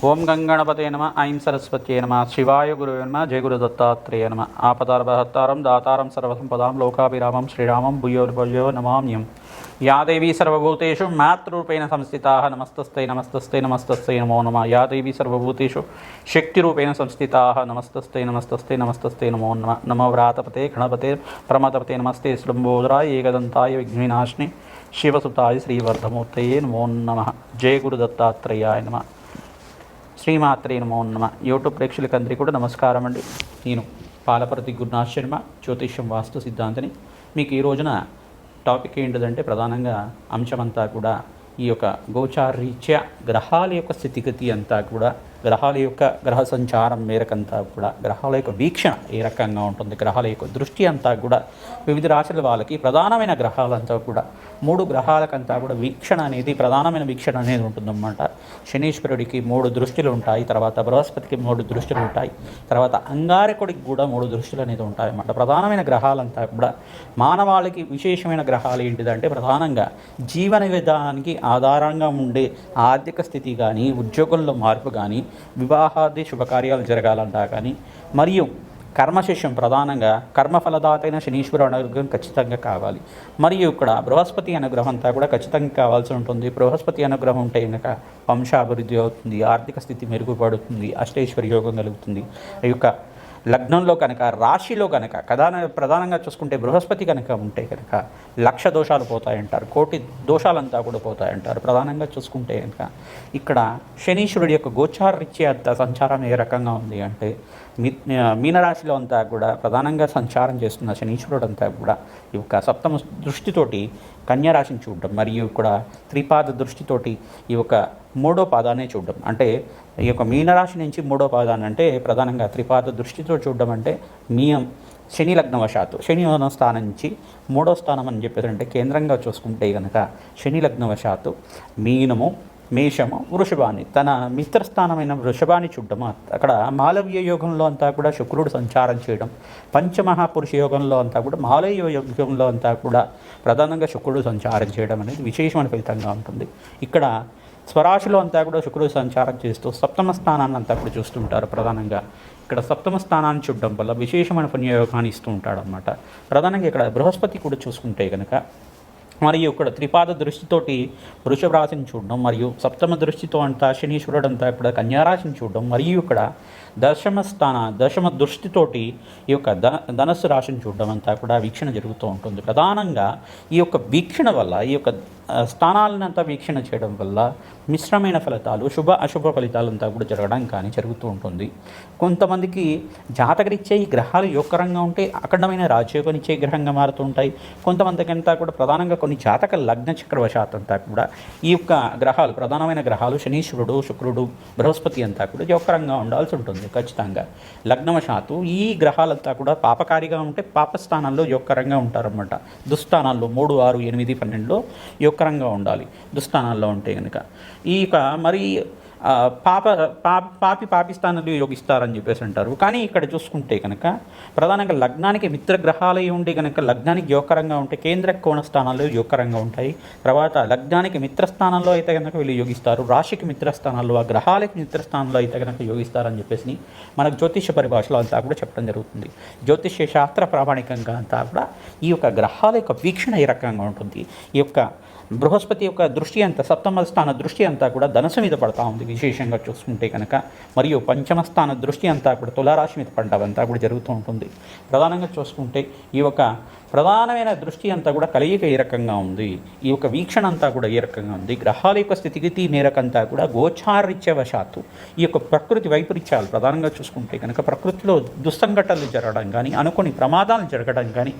ఓం గంగణపతే నమ ఐం సరస్వత్యే నమ శివాయ గురువే నమ జయ గురు దత్తాత్రేయ నమ ఆపదార్భహత్తారం దాతారం సర్వసంపదాం లోకాభిరామం శ్రీరామం భూయో నమామ్యం యా దేవీ సర్వభూతేషు మాతృరూపేణ సంస్థితాః నమస్తస్తై నమస్తస్తై నమస్తస్తై నమో నమః యా దేవీ సర్వభూతేషు శక్తిరూపేణ సంస్థితాః నమస్తస్తై నమస్తస్తై నమస్తస్తై నమో నమః నమో వ్రాతపతే గణపతే ప్రమతపతే నమస్తే శ్లంబోదరాయ ఏకదంతాయ విఘ్నవినాశినే శివసుతాయ శ్రీవర్ధమూర్తయే నమో నమః జయ గురు దత్తాత్రేయాయ నమః శ్రీమాత్రే నమో నమ. యూట్యూబ్ ప్రేక్షకులందరికీ కూడా నమస్కారం అండి. నేను పాలపర్తి గురునాథ్ శర్మ, జ్యోతిష్యం వాస్తు సిద్ధాంతిని. మీకు ఈ రోజున టాపిక్ ఏంటిదంటే ప్రధానంగా అంశమంతా కూడా ఈ యొక్క గోచారీత్యా గ్రహాల యొక్క స్థితిగతి అంతా కూడా, గ్రహాల యొక్క గ్రహ సంచారం మేరకంతా కూడా, గ్రహాల యొక్క వీక్షణ ఏ రకంగా ఉంటుంది, గ్రహాల యొక్క దృష్టి అంతా కూడా వివిధ రాశుల వాళ్ళకి ప్రధానమైన గ్రహాలంతా కూడా 3 గ్రహాలకంతా కూడా వీక్షణ అనేది ప్రధానమైన వీక్షణ అనేది ఉంటుందన్నమాట. శనీశ్వరుడికి 3 దృష్టిలు ఉంటాయి, తర్వాత బృహస్పతికి 3 దృష్టిలు ఉంటాయి, తర్వాత అంగారకుడికి కూడా 3 దృష్టిలు అనేది ఉంటాయి అన్నమాట. ప్రధానమైన గ్రహాలంతా కూడా మానవాళికి విశేషమైన గ్రహాలు ఏంటిదంటే ప్రధానంగా జీవన విధానానికి ఆధారంగా ఉండే ఆర్థిక స్థితి కానీ, ఉద్యోగంలో మార్పు కానీ, వివాహాది శుభకార్యాలు జరగాలంటా కానీ, మరియు కర్మశిష్యం ప్రధానంగా కర్మఫలదాతైన శనీశ్వరు అనుగ్రహం ఖచ్చితంగా కావాలి. మరియు ఇక్కడ బృహస్పతి అనుగ్రహం అంతా కూడా ఖచ్చితంగా కావాల్సి ఉంటుంది. బృహస్పతి అనుగ్రహం ఉంటే కనుక వంశాభివృద్ధి అవుతుంది, ఆర్థిక స్థితి మెరుగుపడుతుంది, అష్టైశ్వర్య యోగం కలుగుతుంది. ఈ యొక్క లగ్నంలో కనుక, రాశిలో కనుక ప్రధానంగా చూసుకుంటే బృహస్పతి కనుక ఉంటే కనుక 1,00,000 దోషాలు పోతాయంటారు, 1,00,000 దోషాలంతా కూడా పోతాయంటారు. ప్రధానంగా చూసుకుంటే కనుక ఇక్కడ శనీశ్వరుడి యొక్క గోచారరీత్యా సంచారం ఏ రకంగా ఉంది అంటే మీనరాశిలో అంతా కూడా ప్రధానంగా సంచారం చేస్తున్న శనీశ్వరుడు అంతా కూడా ఈ యొక్క సప్తమ దృష్టితోటి కన్యారాశిని చూడడం, మరియు ఇక్కడ త్రిపాద దృష్టితోటి ఈ యొక్క 3వ పాదాన్ని చూడడం. అంటే ఈ యొక్క మీనరాశి నుంచి 3వ పాదాన్ని అంటే ప్రధానంగా త్రిపాద దృష్టితో చూడడం అంటే శని లగ్నవశాత్తు శని స్థానం నుంచి 3వ స్థానం అని చెప్పేసి అంటే కేంద్రంగా చూసుకుంటే కనుక శని లగ్నవశాత్తు మీనము, మేషము, వృషభాన్ని తన మిత్రస్థానమైన వృషభాన్ని చూడడం. అక్కడ మాలవ్య యోగంలో అంతా కూడా శుక్రుడు సంచారం చేయడం, పంచమహాపురుష యోగంలో అంతా కూడా మాలవ్య యోగంలో అంతా కూడా ప్రధానంగా శుక్రుడు సంచారం చేయడం అనేది విశేషమైన ఫలితంగా ఉంటుంది. ఇక్కడ స్వరాశిలో అంతా కూడా శుక్రుడు సంచారం చేస్తూ సప్తమ స్థానాన్ని అంతా కూడా చూస్తుంటారు. ప్రధానంగా ఇక్కడ సప్తమ స్థానాన్ని చూడడం వల్ల విశేషమైన పుణ్యయోగాన్ని ఇస్తూ ఉంటాడు అన్నమాట. ప్రధానంగా ఇక్కడ బృహస్పతి కూడా చూసుకుంటే కనుక, మరియు ఇక్కడ త్రిపాద దృష్టితోటి వృషభ రాశిని చూడడం, మరియు సప్తమ దృష్టితో అంతా శనీశ్వరుడు అంతా ఇక్కడ కన్యారాశిని చూడడం, మరియు ఇక్కడ దశమ దృష్టితోటి ఈ యొక్క ధనస్సు రాశిని చూడడం అంతా కూడా వీక్షణ జరుగుతూ ఉంటుంది. ప్రధానంగా ఈ యొక్క వీక్షణ వల్ల, ఈ యొక్క స్థానాలనంతా వీక్షణ చేయడం వల్ల మిశ్రమైన ఫలితాలు, శుభ అశుభ ఫలితాలంతా కూడా జరగడం కానీ జరుగుతూ ఉంటుంది. కొంతమందికి జాతకరీత్యా ఈ గ్రహాలు యోగకరంగా ఉంటే అఖండమైన రాజయోగనిచ్చే గ్రహంగా మారుతూ ఉంటాయి. కొంతమందికి అంతా కూడా ప్రధానంగా కొన్ని జాతక లగ్న చక్రవశాత్ అంతా కూడా ఈ యొక్క గ్రహాలు, ప్రధానమైన గ్రహాలు శనీశ్వరుడు, శుక్రుడు, బృహస్పతి అంతా కూడా యోగకరంగా ఉండాల్సి ఉంటుంది. ఖచ్చితంగా లగ్నవశాత్తు ఈ గ్రహాలంతా కూడా పాపకారిగా ఉంటే పాపస్థానాల్లో యోగకరంగా ఉంటారన్నమాట. దుస్థానాల్లో 3, 6, 8, 12లో యోగకరంగా ఉండాలి. దుస్థానాల్లో ఉంటే కనుక ఈ యొక్క మరి పాపిస్థానాలు యోగిస్తారని చెప్పేసి అంటారు. కానీ ఇక్కడ చూసుకుంటే కనుక ప్రధానంగా లగ్నానికి మిత్రగ్రహాలు ఉండి కనుక లగ్నానికి యోగకరంగా ఉంటే కేంద్ర కోణ స్థానాల్లో యోగకరంగా ఉంటాయి. తర్వాత లగ్నానికి మిత్రస్థానంలో అయితే కనుక వీళ్ళు యోగిస్తారు, రాశికి మిత్రస్థానాల్లో, ఆ గ్రహాలకి మిత్రస్థానంలో అయితే కనుక యోగిస్తారని చెప్పేసి మనకు జ్యోతిష్య పరిభాషలో అంతా కూడా చెప్పడం జరుగుతుంది. జ్యోతిష్య శాస్త్ర ప్రామాణికంగా అంతా కూడా ఈ యొక్క గ్రహాల యొక్క వీక్షణ ఏ రకంగా ఉంటుంది. ఈ యొక్క బృహస్పతి యొక్క దృష్టి అంతా, సప్తమ స్థాన దృష్టి అంతా కూడా ధనుసు మీద పడతా ఉంది విశేషంగా చూసుకుంటే కనుక, మరియు పంచమ స్థాన దృష్టి అంతా కూడా తులారాశి మీద పడ్డవంతా కూడా జరుగుతూ ఉంటుంది. ప్రధానంగా చూసుకుంటే ఈ యొక్క ప్రధానమైన దృష్టి అంతా కూడా కలియిక ఏ రకంగా ఉంది, ఈ యొక్క వీక్షణ అంతా కూడా ఏ రకంగా ఉంది, గ్రహాల యొక్క స్థితిగతి మేరకంతా కూడా గోచారీత్యవశాత్తు ఈ యొక్క ప్రకృతి వైపరీత్యాలు ప్రధానంగా చూసుకుంటే కనుక ప్రకృతిలో దుస్సంఘటనలు జరగడం కానీ, అనుకోని ప్రమాదాలు జరగడం కానీ,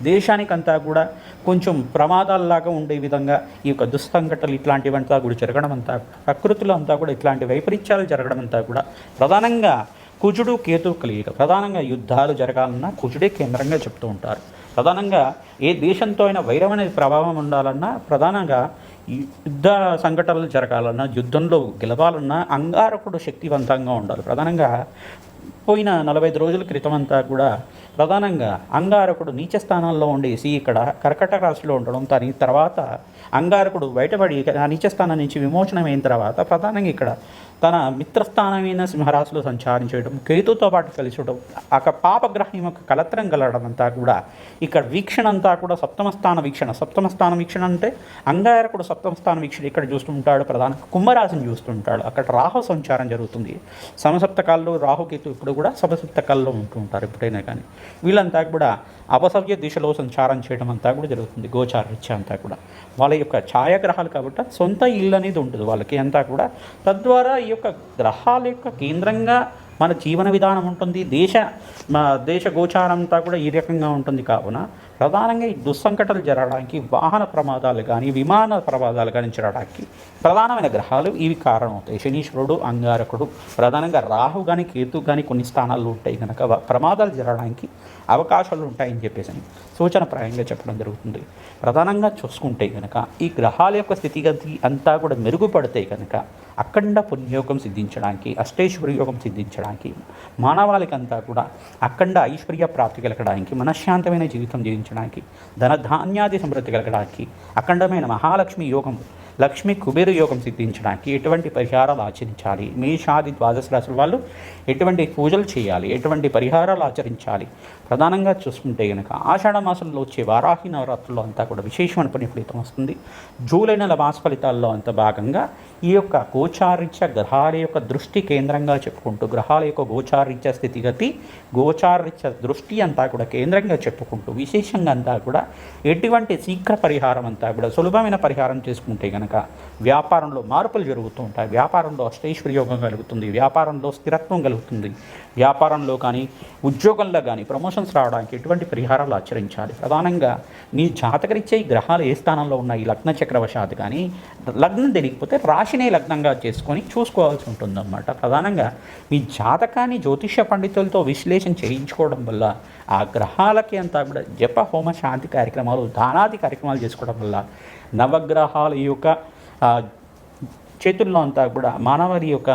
దేశానికంతా కూడా కొంచెం ప్రమాదాల్లాగా ఉండే విధంగా ఈ యొక్క దుస్సంఘటనలు ఇట్లాంటివంతా కూడా జరగడం అంతా, ప్రకృతిలో అంతా కూడా ఇట్లాంటి వైపరీత్యాలు జరగడం అంతా కూడా ప్రధానంగా కుజుడు కేతు కలియిక. ప్రధానంగా యుద్ధాలు జరగాలన్నా కుజుడే కేంద్రంగా చెప్తూ ఉంటారు. ప్రధానంగా ఏ దేశంతో అయినా వైరమైన ప్రభావం ఉండాలన్నా, ప్రధానంగా యుద్ధ సంఘటనలు జరగాలన్నా, యుద్ధంలో గెలవాలన్నా అంగారకుడు శక్తివంతంగా ఉండాలి. ప్రధానంగా పోయిన 45 రోజుల క్రితం అంతా కూడా ప్రధానంగా అంగారకుడు నీచ స్థానాల్లో ఉండేసి ఇక్కడ కర్కటక రాశిలో ఉండడం, దాని తర్వాత అంగారకుడు బయటపడి నీచ స్థానం నుంచి విమోచనమైన తర్వాత ప్రధానంగా ఇక్కడ తన మిత్రస్థానమైన సింహరాశిలో సంచారించడం, కేతుతో పాటు కలిసి ఉండడం, ఆ పాపగ్రహం యొక్క కలత్రం కలగడం అంతా కూడా ఇక్కడ వీక్షణ అంతా కూడా సప్తమ స్థాన వీక్షణ. సప్తమ స్థాన వీక్షణ అంటే అంగారకుడు సప్తమ స్థాన వీక్షణ ఇక్కడ చూస్తుంటాడు, ప్రధాన కుంభరాశిని చూస్తుంటాడు. అక్కడ రాహు సంచారం జరుగుతుంది. సమసప్తకాల్లో రాహుకేతు ఇప్పుడు కూడా సమసప్తకాల్లో ఉంటూ ఉంటారు ఎప్పుడైనా కానీ. వీళ్ళంతా కూడా అపసవ్య దిశలో సంచారం చేయడం అంతా కూడా జరుగుతుంది. గోచారరీత్యా అంతా కూడా వాళ్ళ యొక్క ఛాయాగ్రహాలు కాబట్టి సొంత ఇల్లు అనేది ఉంటుంది వాళ్ళకి అంతా కూడా. తద్వారా ఈ యొక్క గ్రహాల యొక్క కేంద్రంగా మన జీవన విధానం ఉంటుంది. దేశ గోచారం అంతా కూడా ఈ రకంగా ఉంటుంది. కావున ప్రధానంగా ఈ దుస్సంకటాలు జరగడానికి, వాహన ప్రమాదాలు కానీ విమాన ప్రమాదాలు కానీ జరగడానికి ప్రధానమైన గ్రహాలు ఇవి కారణమవుతాయి. శనీశ్వరుడు, అంగారకుడు, ప్రధానంగా రాహు కానీ కేతు కానీ కొన్ని స్థానాల్లో ఉంటాయి కనుక ప్రమాదాలు జరగడానికి అవకాశాలు ఉంటాయని చెప్పేసి సూచనప్రాయంగా చెప్పడం జరుగుతుంది. ప్రధానంగా చూసుకుంటే కనుక ఈ గ్రహాల యొక్క స్థితిగతి అంతా కూడా మెరుగుపడతాయి కనుక అఖండ పుణ్యయోగం సిద్ధించడానికి, అష్టైశ్వర్య యోగం సిద్ధించడానికి, మానవాళికంతా కూడా అఖండ ఐశ్వర్య ప్రాప్తి కలగడానికి, మనశ్శాంతమైన జీవితం జీవించడానికి, ధనధాన్యాది సమృద్ధి కలగడానికి, అఖండమైన మహాలక్ష్మి యోగం, లక్ష్మి కుబేర యోగం సిద్ధించడానికి ఎటువంటి పరిహారాలు ఆచరించాలి, మేషాది ద్వాదశ రాశుల వాళ్ళు ఎటువంటి పూజలు చేయాలి, ఎటువంటి పరిహారాలు ఆచరించాలి, ప్రధానంగా చూసుకుంటే కనుక ఆషాఢ మాసంలో వచ్చే వారాహి నవరాత్రుల్లో అంతా కూడా విశేషమైన పుణ్య ఫలితం వస్తుంది. జూలై నెల మాస ఫలితాల్లో అంత భాగంగా ఈ యొక్క గోచారీత్య గ్రహాల యొక్క దృష్టి కేంద్రంగా చెప్పుకుంటూ, గ్రహాల యొక్క గోచారీత్య స్థితిగతి, గోచారీత్య దృష్టి అంతా కూడా కేంద్రంగా చెప్పుకుంటూ విశేషంగా అంతా కూడా ఎటువంటి శీఘ్ర పరిహారం అంతా కూడా సులభమైన పరిహారం చేసుకుంటే కనుక వ్యాపారంలో మార్పులు జరుగుతూ ఉంటాయి. వ్యాపారంలో అష్టైశ్వర్యోగం కలుగుతుంది, వ్యాపారంలో స్థిరత్వం కలుగుతుంది, వ్యాపారంలో కానీ ఉద్యోగంలో కానీ ప్రమోషన్స్ రావడానికి ఎటువంటి పరిహారాలు ఆచరించాలి. ప్రధానంగా మీ జాతకరీత్యా ఈ గ్రహాలు ఏ స్థానంలో ఉన్నాయి, లగ్న చక్రవశాత్ కానీ లగ్నం తెలియకపోతే రాశినే లగ్నంగా చేసుకొని చూసుకోవాల్సి ఉంటుందన్నమాట. ప్రధానంగా మీ జాతకాన్ని జ్యోతిష్య పండితులతో విశ్లేషణ చేయించుకోవడం వల్ల ఆ గ్రహాలకి అంతా కూడా జప హోమ శాంతి కార్యక్రమాలు, దానాది కార్యక్రమాలు చేసుకోవడం వల్ల నవగ్రహాల యొక్క చేతుల్లో అంతా కూడా మానవాళి యొక్క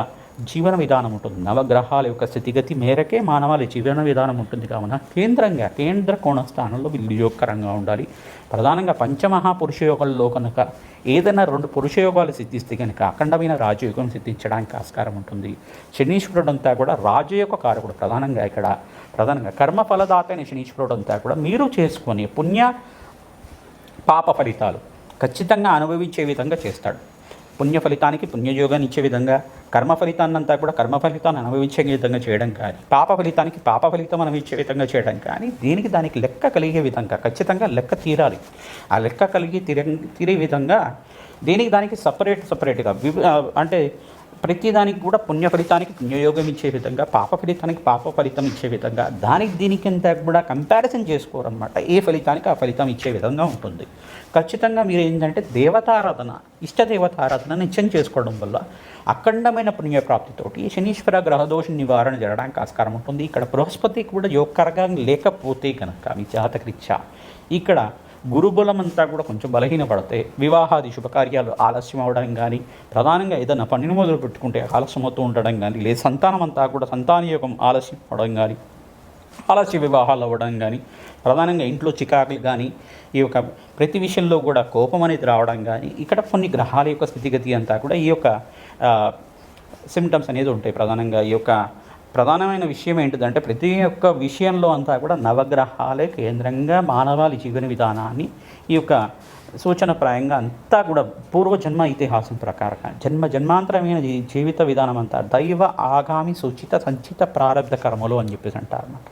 జీవన విధానం ఉంటుంది. నవగ్రహాల యొక్క స్థితిగతి మేరకే మానవాళి జీవన విధానం ఉంటుంది. కావున కేంద్ర కోణ స్థానంలో వినియోగకరంగా ఉండాలి. ప్రధానంగా పంచమహాపురుష యోగాల్లో కనుక ఏదైనా 2 పురుషయోగాలు సిద్ధిస్తే కనుక అఖండమైన రాజయోగం సిద్ధించడానికి ఆస్కారం ఉంటుంది. శనీశ్వరుడు అంతా కూడా రాజు యొక్క కారకుడు. ప్రధానంగా కర్మఫలదాత అయిన శనీశ్వరుడు అంతా కూడా మీరు చేసుకొని పుణ్య పాప ఫలితాలు ఖచ్చితంగా అనుభవించే విధంగా చేస్తాడు. పుణ్య ఫలితానికి పుణ్యయోగాన్ని ఇచ్చే విధంగా, కర్మ ఫలితాన్నంతా కూడా కర్మ ఫలితాన్ని అనుభవించే విధంగా చేయడం కానీ, పాప ఫలితానికి పాప ఫలితం అనుభవించే విధంగా చేయడం కానీ, దానికి లెక్క కలిగే విధంగా ఖచ్చితంగా లెక్క తీరాలి. ఆ లెక్క కలిగి తీరే విధంగా దానికి సపరేట్గా అంటే ప్రతిదానికి కూడా పుణ్య ఫలితానికి పుణ్యయోగం ఇచ్చే విధంగా, పాప ఫలితానికి పాప ఫలితం ఇచ్చే విధంగా దీనికి అంతా కూడా కంపారిజన్ చేసుకోరన్నమాట. ఏ ఫలితానికి ఆ ఫలితం ఇచ్చే విధంగా ఉంటుంది. ఖచ్చితంగా మీరు ఏంటంటే దేవతారాధన, ఇష్టదేవతారాధన నిత్యం చేసుకోవడం వల్ల అఖండమైన పుణ్యప్రాప్తితోటి శనీశ్వర గ్రహదోష నివారణ జరగడానికి ఆస్కారం ఉంటుంది. ఇక్కడ బృహస్పతి కూడా యోగకరంగా లేకపోతే కనుక మీ జాతకరీత్యా ఇక్కడ గురుబలం అంతా కూడా కొంచెం బలహీనపడితే వివాహాది శుభకార్యాలు ఆలస్యం అవ్వడం కానీ, ప్రధానంగా ఏదైనా పనిని మొదలు పెట్టుకుంటే ఆలస్యం అవుతూ ఉండడం కానీ, లేదా సంతానం అంతా కూడా సంతానయోగం ఆలస్యం అవ్వడం కానీ, ఆలస్య వివాహాలు అవ్వడం కానీ, ప్రధానంగా ఇంట్లో చికాకులు కానీ, ఈ యొక్క ప్రతి విషయంలో కూడా కోపం అనేది రావడం కానీ, ఇక్కడ కొన్ని గ్రహాల యొక్క స్థితిగతి అంతా కూడా ఈ యొక్క సిమ్టమ్స్ అనేది ఉంటాయి. ప్రధానంగా ఈ యొక్క ప్రధానమైన విషయం ఏంటిదంటే ప్రతి ఒక్క విషయంలో అంతా కూడా నవగ్రహాలే కేంద్రంగా మానవాళి జీవన విధానాన్ని ఈ యొక్క సూచనప్రాయంగా అంతా కూడా పూర్వజన్మ ఇతిహాసం ప్రకారంగా జన్మాంతరమైన జీవిత విధానం అంతా దైవ ఆగామి సూచిత సంచిత ప్రారంధ కర్మలు అని చెప్పేసి అంటారు అన్నమాట.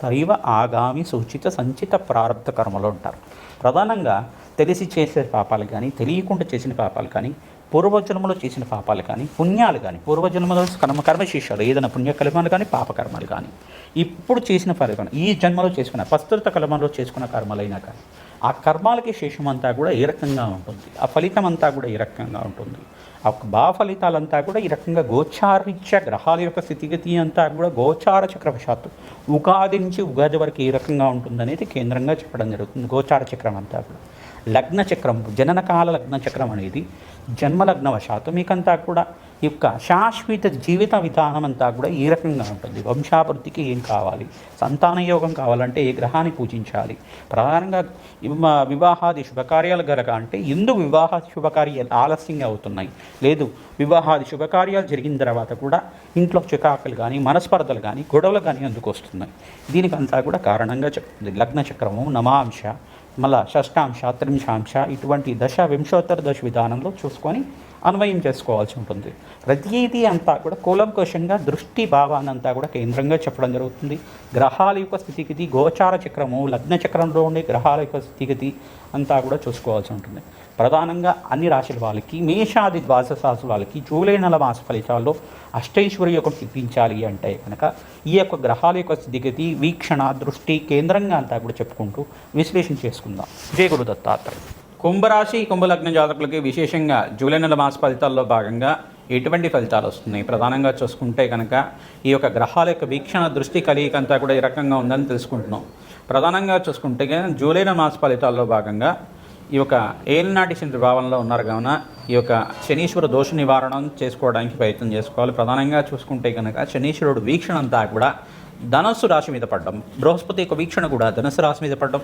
దైవ ఆగామి సూచిత సంచిత ప్రారంధ కర్మలు అంటారు. ప్రధానంగా తెలిసి చేసే పాపాలు కానీ, తెలియకుండా చేసిన పాపాలు కానీ, పూర్వజన్మలో చేసిన పాపాలు కానీ, పుణ్యాలు కానీ, పూర్వజన్మలో కర్మశేషాలు ఏదైనా పుణ్యకర్మాలు కానీ, పాపకర్మాలు కానీ, ఇప్పుడు చేసిన ఫలితం ఈ జన్మలో చేసుకున్న ప్రస్తుత కర్మలో చేసుకున్న కర్మలైనా కానీ, ఆ కర్మాలకి శేషం అంతా కూడా ఏ రకంగా ఉంటుంది, ఆ ఫలితం అంతా కూడా ఏ రకంగా ఉంటుంది, ఆ ఫలితాలంతా కూడా ఈ రకంగా గోచారీత్య గ్రహాల యొక్క స్థితిగతి అంతా కూడా గోచార చక్రవశాత్తు ఉగాది నుంచి ఉగాది వరకు ఏ రకంగా ఉంటుందనేది కేంద్రంగా చెప్పడం జరుగుతుంది. గోచార చక్రం అంతా కూడా లగ్న చక్రం, జననకాల లగ్న చక్రం అనేది జన్మలగ్నవశాత్తు మీకంతా కూడా ఈ యొక్క శాశ్వత జీవిత విధానం అంతా కూడా ఈ రకంగా ఉంటుంది. వంశాభివృద్ధికి ఏం కావాలి, సంతాన యోగం కావాలంటే ఏ గ్రహాన్ని పూజించాలి, ప్రధానంగా వివాహాది శుభకార్యాలు గనక అంటే ఎందుకు వివాహ శుభకార్యాలు ఆలస్యంగా అవుతున్నాయి, లేదు వివాహాది శుభకార్యాలు జరిగిన తర్వాత కూడా ఇంట్లో చికాకులు కానీ మనస్పర్ధలు కానీ గొడవలు కానీ ఎందుకు వస్తున్నాయి, దీనికంతా కూడా కారణంగా చెప్తుంది. లగ్న చక్రము నవాంశ, మళ్ళా షష్టాంశ, త్రింశాంశ ఇటువంటి దశ వింశోత్తర దశ విధానంలో చూసుకొని అన్వయం చేసుకోవాల్సి ఉంటుంది. ప్రతిదీ అంతా కూడా కూలంకషంగా దృష్టి భావాన్ని అంతా కూడా కేంద్రంగా చెప్పడం జరుగుతుంది. గ్రహాల యొక్క స్థితిగతి, గోచార చక్రము, లగ్న చక్రంలో ఉండే గ్రహాల యొక్క స్థితిగతి అంతా కూడా చూసుకోవాల్సి ఉంటుంది. ప్రధానంగా అన్ని రాశుల వాళ్ళకి, మేషాది ద్వాదశ రాశుల వాళ్ళకి జూలై నెల మాస ఫలితాల్లో అష్టైశ్వర్య యోగం సిద్ధించాలి అంటే కనుక ఈ యొక్క గ్రహాల యొక్క స్థితిగతి, వీక్షణ, దృష్టి కేంద్రంగా అంతా కూడా చెప్పుకుంటూ విశ్లేషణ చేసుకుందాం. జయ గురు దత్తాత్రేయ. కుంభరాశి కుంభలగ్న జాతకులకి విశేషంగా జూలై నెల మాస ఫలితాల్లో భాగంగా ఎటువంటి ఫలితాలు వస్తున్నాయి, ప్రధానంగా చూసుకుంటే కనుక ఈ యొక్క గ్రహాల యొక్క వీక్షణ దృష్టి కలయిక అంతా కూడా ఈ రకంగా ఉందని తెలుసుకుంటున్నాం. ప్రధానంగా చూసుకుంటే జూలై నెల మాస ఫలితాల్లో భాగంగా ఈ యొక్క ఏలినాటి శని ప్రభావంలో ఉన్నారు కావున ఈ యొక్క శనీశ్వర దోష నివారణ చేసుకోవడానికి ప్రయత్నం చేసుకోవాలి. ప్రధానంగా చూసుకుంటే కనుక శనీశ్వరుడు వీక్షణ అంతా కూడా ధనస్సు రాశి మీద పడడం, బృహస్పతి యొక్క వీక్షణ కూడా ధనస్సు రాశి మీద పడడం,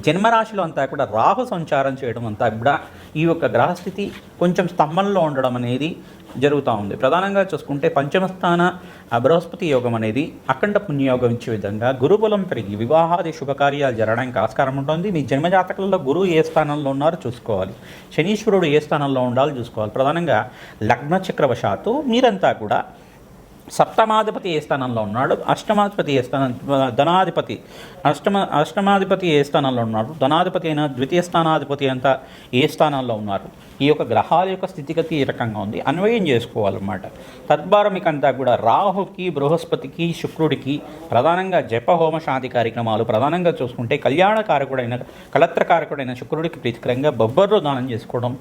జన్మరాశిలో అంతా కూడా రాహు సంచారం చేయడం అంతా కూడా ఈ యొక్క గ్రహస్థితి కొంచెం స్తంభంలో ఉండడం అనేది జరుగుతూ ఉంది. ప్రధానంగా చూసుకుంటే పంచమస్థాన బృహస్పతి యోగం అనేది అఖండ పుణ్యయోగం ఇచ్చే విధంగా గురుబలం పెరిగి వివాహాది శుభకార్యాలు జరగడానికి ఆస్కారం ఉంటుంది. మీ జన్మజాతకంలో గురువు ఏ స్థానంలో ఉన్నారో చూసుకోవాలి, శనీశ్వరుడు ఏ స్థానంలో ఉండాలో చూసుకోవాలి. ప్రధానంగా లగ్న చక్రవశాత్తు మీరంతా కూడా సప్తమాధిపతి ఏ స్థానంలో ఉన్నాడు, అష్టమాధిపతి ఏ స్థానం, ధనాధిపతి అష్టమాధిపతి ఏ స్థానంలో ఉన్నాడు, ధనాధిపతి అయినా ద్వితీయ స్థానాధిపతి అంతా ఏ స్థానాల్లో ఉన్నారు, ఈ యొక్క గ్రహాల యొక్క స్థితిగతి ఏ రకంగా ఉంది అన్వయం చేసుకోవాలన్నమాట. తద్వారా మీకంతా కూడా రాహుకి, బృహస్పతికి, శుక్రుడికి ప్రధానంగా జప హోమ శాంతి కార్యక్రమాలు, ప్రధానంగా చూసుకుంటే కళ్యాణకారకుడైన కళత్రకారకుడైన శుక్రుడికి ప్రీతికరంగా బొబ్బర్లు దానం చేసుకోవడం,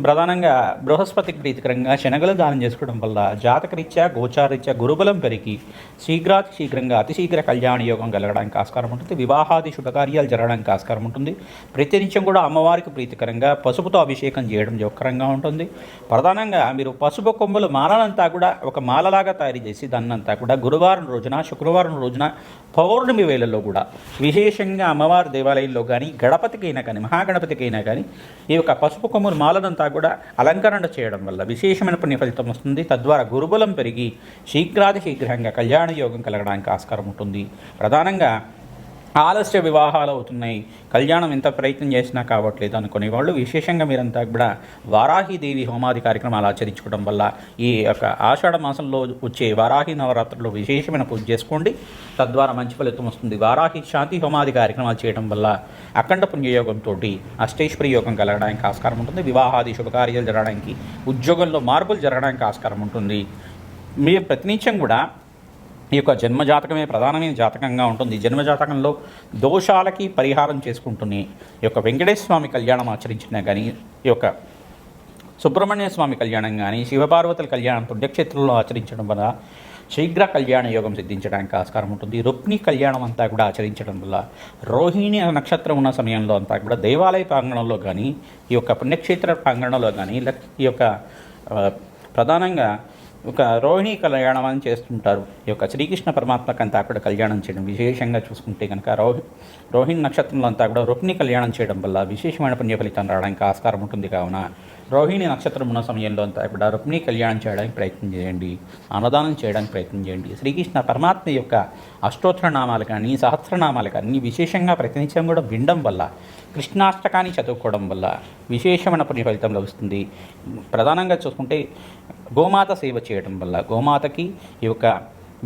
ప్రధానంగా బృహస్పతికి ప్రీతికరంగా శనగలు దానం చేసుకోవడం వల్ల జాతకరీత్యా గోచారీత్యా గురుబలం పెరిగి శీఘ్రంగా అతిశీఘ్ర కళ్యాణ యోగం కలగడానికి ఆస్కారం ఉంటుంది. వివాహాది శుభకార్యాలు జరగడానికి ఆస్కారం ఉంటుంది. ప్రతినిత్యం కూడా అమ్మవారికి ప్రీతికరంగా పసుపుతో అభిషేకం చేయడం జోకరంగా ఉంటుంది. ప్రధానంగా మీరు పసుపు కొమ్ముల మాలనంతా కూడా ఒక మాలలాగా తయారు చేసి దాన్నంతా కూడా గురువారం రోజున, శుక్రవారం రోజున, పౌర్ణమి వేళల్లో కూడా విశేషంగా అమ్మవారి దేవాలయంలో కానీ, గణపతికైనా కానీ, మహాగణపతికైనా కానీ ఈ యొక్క పసుపు కొమ్ముల మాలనంతా కూడా అలంకరణ చేయడం వల్ల విశేషమైన పుణ్య ఫలితం వస్తుంది. తద్వారా గురుబలం పెరిగి శీఘ్రంగా కళ్యాణ యోగం కలగడానికి ఆస్కారం ఉంటుంది. ప్రధానంగా ఆలస్య వివాహాలు అవుతున్నాయి, కళ్యాణం ఎంత ప్రయత్నం చేసినా కావట్లేదు అనుకునే వాళ్ళు విశేషంగా మీరంతా కూడా వారాహిదేవి హోమాది కార్యక్రమాలు ఆచరించుకోవడం వల్ల ఈ యొక్క ఆషాఢ మాసంలో వచ్చే వారాహి నవరాత్రుల్లో విశేషమైన పూజ చేసుకోండి. తద్వారా మంచి ఫలితం వస్తుంది. వారాహి శాంతి హోమాది కార్యక్రమాలు చేయడం వల్ల అఖండ పుణ్యయోగంతో అష్టైశ్వర్య యోగం కలగడానికి ఆస్కారం ఉంటుంది. వివాహాది శుభకార్యాలు జరగడానికి, ఉద్యోగంలో మార్పులు జరగడానికి ఆస్కారం ఉంటుంది. మీరు ప్రతినిత్యం కూడా ఈ యొక్క జన్మజాతకమే ప్రధానమైన జాతకంగా ఉంటుంది. జన్మజాతకంలో దోషాలకి పరిహారం చేసుకుంటూనే ఈ యొక్క వెంకటేశ్వర స్వామి కళ్యాణం ఆచరించినా కానీ, ఈ యొక్క సుబ్రహ్మణ్య స్వామి కళ్యాణం కానీ, శివపార్వతుల కళ్యాణం పుణ్యక్షేత్రంలో ఆచరించడం వల్ల శీఘ్ర కళ్యాణ యోగం సిద్ధించడానికి ఆస్కారం ఉంటుంది. రుక్మిణి కళ్యాణం అంతా కూడా ఆచరించడం వల్ల రోహిణి నక్షత్రం ఉన్న సమయంలో అంతా కూడా దేవాలయ ప్రాంగణంలో కానీ, ఈ యొక్క పుణ్యక్షేత్ర ప్రాంగణంలో కానీ, ఈ యొక్క ప్రధానంగా ఒక రోహిణి కళ్యాణం అని చేస్తుంటారు. ఈ యొక్క శ్రీకృష్ణ పరమాత్మకు అంతా కూడా కళ్యాణం చేయడం విశేషంగా చూసుకుంటే కనుక రోహిణి నక్షత్రంలో అంతా కూడా రుక్మిణి కళ్యాణం చేయడం వల్ల విశేషమైన పుణ్య ఫలితం రావడానికి ఆస్కారం ఉంటుంది. కావున రోహిణి నక్షత్రం ఉన్న సమయంలో అంతా కూడా రుక్మిణి కళ్యాణం చేయడానికి ప్రయత్నం చేయండి, అన్నదానం చేయడానికి ప్రయత్నం చేయండి. శ్రీకృష్ణ పరమాత్మ యొక్క అష్టోత్తర నామాలు కానీ, సహస్రనామాలు కానీ విశేషంగా ప్రతినిత్యం కూడా వినడం వల్ల, కృష్ణాష్టకాన్ని చదువుకోవడం వల్ల విశేషమైన పుణ్య ఫలితం లభిస్తుంది. ప్రధానంగా చూసుకుంటే గోమాత సేవ చేయడం వల్ల, గోమాతకి ఈ యొక్క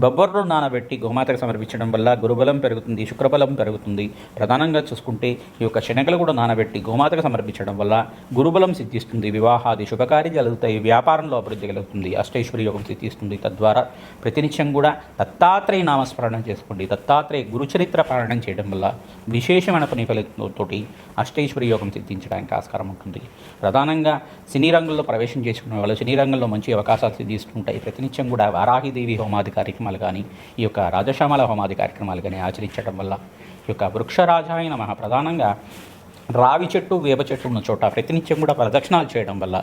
బొబ్బర్లు నానబెట్టి గోమాతకు సమర్పించడం వల్ల గురుబలం పెరుగుతుంది, శుక్రబలం పెరుగుతుంది. ప్రధానంగా చూసుకుంటే ఈ యొక్క శనగలు కూడా నానబెట్టి గోమాతకు సమర్పించడం వల్ల గురుబలం సిద్ధిస్తుంది. వివాహాది శుభకార్యాలు కలుగుతాయి, వ్యాపారంలో అభివృద్ధి కలుగుతుంది, అష్టైశ్వర్య యోగం సిద్ధిస్తుంది. తద్వారా ప్రతినిత్యం కూడా దత్తాత్రేయ నామస్మరణం చేసుకోండి. దత్తాత్రేయ గురుచరిత్ర పారాయణం చేయడం వల్ల విశేషమైన పని ఫలితంతో అష్టైశ్వర్య యోగం సిద్ధించడానికి ఆస్కారం ఉంటుంది. ప్రధానంగా సినీ రంగంలో ప్రవేశం చేసుకునే వాళ్ళు సినీ రంగంలో మంచి అవకాశాలు సిద్ధిస్తుంటాయి. ప్రతినిత్యం కూడా వారాహిదేవి హోమాది కార్యక్రమాలు కానీ, ఈ యొక్క రాజశ్యామల హోమాది కార్యక్రమాలు కానీ ఆచరించడం వల్ల ఈ యొక్క వృక్షరాజాయ నమః, ప్రధానంగా రావి చెట్టు వేప చెట్టు ఉన్న చోట ప్రతినిత్యం కూడా ప్రదక్షిణాలు చేయడం వల్ల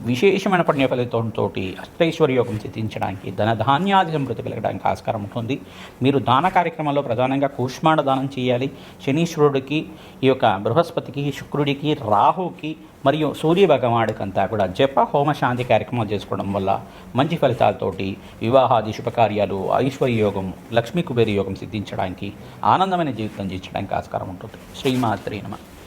విశేషమైన పుణ్య ఫలితంతో అష్టైశ్వర్య యోగం సిద్ధించడానికి ధనధాన్యాది సమృద్ధి కలగడానికి ఆస్కారం ఉంటుంది. మీరు దాన కార్యక్రమంలో ప్రధానంగా కూష్మాండ దానం చేయాలి. శనీశ్వరుడికి, ఈ యొక్క బృహస్పతికి, శుక్రుడికి, రాహుకి మరియు సూర్య భగవానుడికి అంతా కూడా జప హోమ శాంతి కార్యక్రమాలు చేసుకోవడం వల్ల మంచి ఫలితాలతోటి వివాహాది శుభకార్యాలు, ఐశ్వర్య యోగం, లక్ష్మీ కుబేర యోగం సిద్ధించడానికి, ఆనందమైన జీవితం జీవించడానికి ఆస్కారం ఉంటుంది. శ్రీమాత్రే నమః.